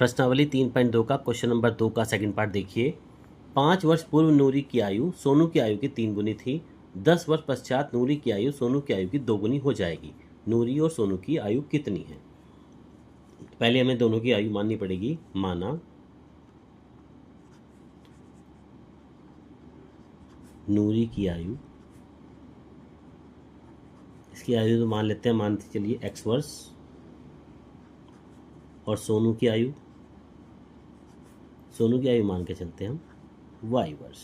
प्रश्नावली 3.2 का question number 2 का सेकंड पार्ट देखिए। 5 वर्ष पूर्व नूरी की आयु सोनू की आयु की 3 गुनी थी। 10 वर्ष पश्चात नूरी की आयु सोनू की आयु की 2 गुनी हो जाएगी। नूरी और सोनू की आयु कितनी है? पहले हमें दोनों की आयु माननी पड़ेगी। माना नूरी की आयु, इसकी आयु तो मान लेते हैं, मानते चलिए x वर्ष, और सोनू की आयु मान के चलते हैं हम y वर्ष।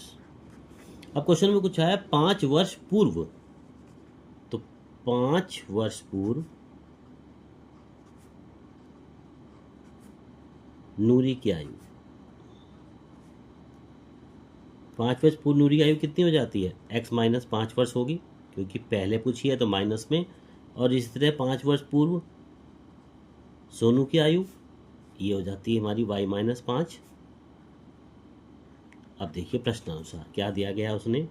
अब क्वेश्चन में कुछ आया 5 वर्ष पूर्व, तो 5 वर्ष पूर्व नूरी की आयु, 5 वर्ष पूर्व नूरी की आयु कितनी हो जाती है? x माइनस 5 वर्ष होगी, क्योंकि पहले पूछी है तो माइनस में। और इसी तरह 5 वर्ष पूर्व सोनू की आयु, ये हो जाती है हमारी y माइनस 5। अब देखिए प्रश्नानुसार क्या दिया गया है उसने।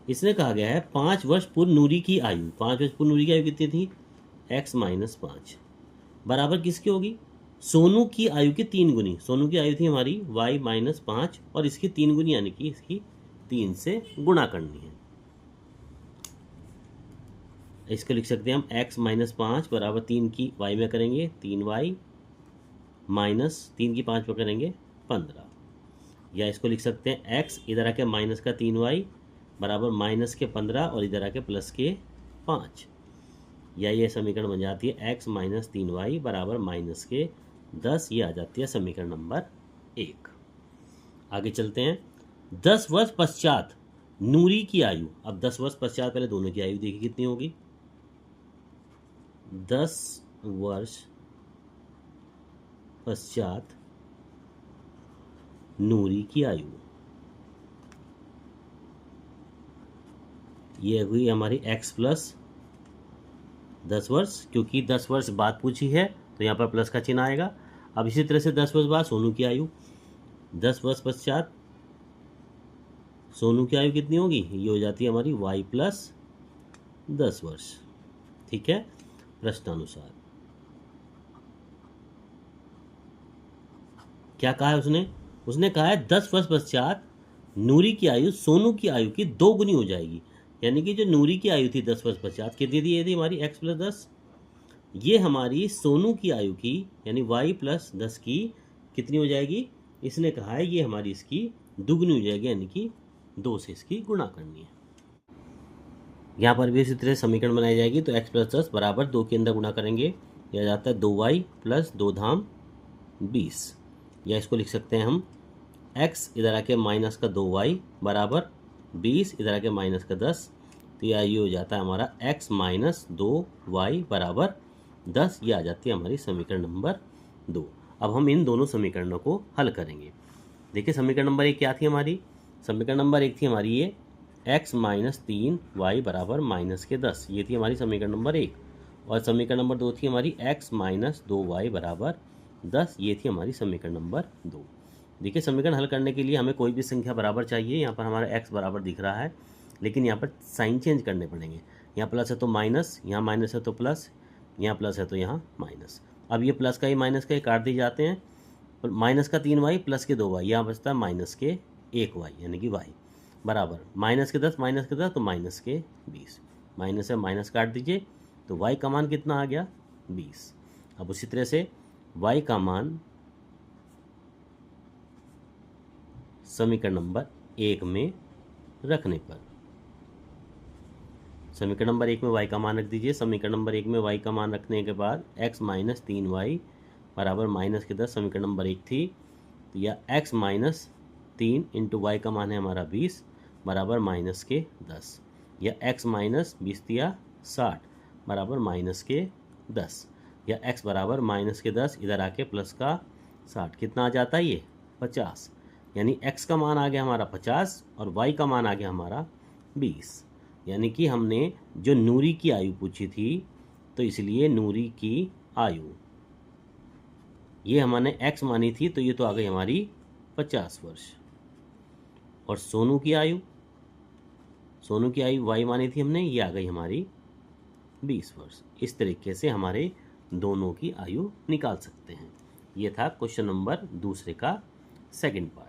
इसने कहा गया है 5 वर्ष पूर्व नूरी की आयु, 5 वर्ष पूर्व नूरी की आयु कितनी थी? x माइनस 5 बराबर किसकी होगी? सोनू की आयु की 3 गुनी। सोनू की आयु थी हमारी y माइनस 5 और इसकी 3 गुनी, यानी कि इसकी 3 से गुणा करनी है। इसको लिख सकते हैं हम x माइनस 5 बराबर 3 की y में करेंगे 3y माइनस 3 की 5 में करेंगे 15, या इसको लिख सकते हैं x इधर आके माइनस का 3y बराबर माइनस के 15 और इधर आके प्लस के 5, या ये समीकरण बन जाती है x माइनस 3y बराबर माइनस के 10। ये आ जाती है समीकरण नंबर 1। आगे चलते हैं। 10 वर्ष पश्चात नूरी की आयु, अब 10 वर्ष पश्चात पहले दोनों की आयु देखिए कितनी होगी। 10 वर्ष पश्चात नूरी की आयु, ये हुई हमारी x प्लस 10 वर्ष, क्योंकि 10 वर्ष बाद पूछी है तो यहाँ पर प्लस का चिन्ह आएगा। अब इसी तरह से 10 वर्ष बाद सोनू की आयु, 10 वर्ष पश्चात सोनू की आयु कितनी होगी? ये हो जाती है हमारी y प्लस 10 वर्ष। ठीक है, प्रश्नानुसार क्या कहा है उसने कहा है 10 वर्ष पश्चात नूरी की आयु सोनू की आयु की 2 गुनी हो जाएगी। यानी कि जो नूरी की आयु थी 10 वर्ष पश्चात कितनी थी? ये थी हमारी x प्लस 10। ये हमारी सोनू की आयु की यानी y प्लस 10 की कितनी हो जाएगी? इसने कहा है ये हमारी इसकी दुगनी हो जाएगी, यानी कि 2 से इसकी गुणा करनी है। यहाँ पर भी इसी तरह समीकरण बनाई जाएगी। तो x प्लस 10 बराबर 2 के अंदर गुणा करेंगे, यह जाता है 2y प्लस 2 धाम 20, या इसको लिख सकते हैं हम x इधर आके माइनस का 2y बराबर 20 इधर आके माइनस का 10, तो यह ये हो जाता है हमारा x माइनस 2y बराबर 10। ये आ जाती है हमारी समीकरण नंबर 2। अब हम इन दोनों समीकरणों को हल करेंगे। देखिए समीकरण नंबर 1 क्या थी हमारी? समीकरण नंबर 1 थी हमारी ये x माइनस 3y बराबर माइनस के 10, ये थी हमारी समीकरण नंबर 1। और समीकरण नंबर 2 थी हमारी x माइनस 2y बराबर 10, ये थी हमारी समीकरण नंबर 2। देखिए समीकरण हल करने के लिए हमें कोई भी संख्या बराबर चाहिए। यहाँ पर हमारा x बराबर दिख रहा है, लेकिन यहाँ पर साइन चेंज करने पड़ेंगे। यहाँ प्लस है तो माइनस, यहाँ माइनस है तो प्लस, यहाँ प्लस है तो यहाँ माइनस। अब ये प्लस का ही माइनस का ही काट दिए जाते हैं। माइनस का 3y प्लस के 2y, यहाँ बचता है माइनस के 1y, यानी कि y बराबर माइनस के 10 तो माइनस के 20। माइनस है माइनस काट दीजिए, तो y का मान कितना आ गया? 20। अब उसी तरह से y का मान समीकरण नंबर 1 में रखने पर, समीकरण नंबर 1 में y का मान रख दीजिए। समीकरण नंबर 1 में y का मान रखने के बाद x माइनस 3y बराबर माइनस के 10 समीकरण नंबर 1 थी, तो यह x माइनस 3 इंटू y का मान है हमारा 20 बराबर माइनस के 10, या x माइनस 20 दिया 60 बराबर माइनस के 10, या x बराबर माइनस के 10 इधर आके प्लस का 60, कितना आ जाता है ये? 50। यानी x का मान आ गया हमारा 50 और y का मान आ गया हमारा 20। यानी कि हमने जो नूरी की आयु पूछी थी, तो इसलिए नूरी की आयु ये हमने x मानी थी, तो ये तो आ गई हमारी 50 वर्ष। और सोनू की आयु y मानी थी हमने, ये आ गई हमारी 20 वर्ष। इस तरीके से हमारे दोनों की आयु निकाल सकते हैं। ये था क्वेश्चन नंबर दूसरे का सेकंड पार्ट।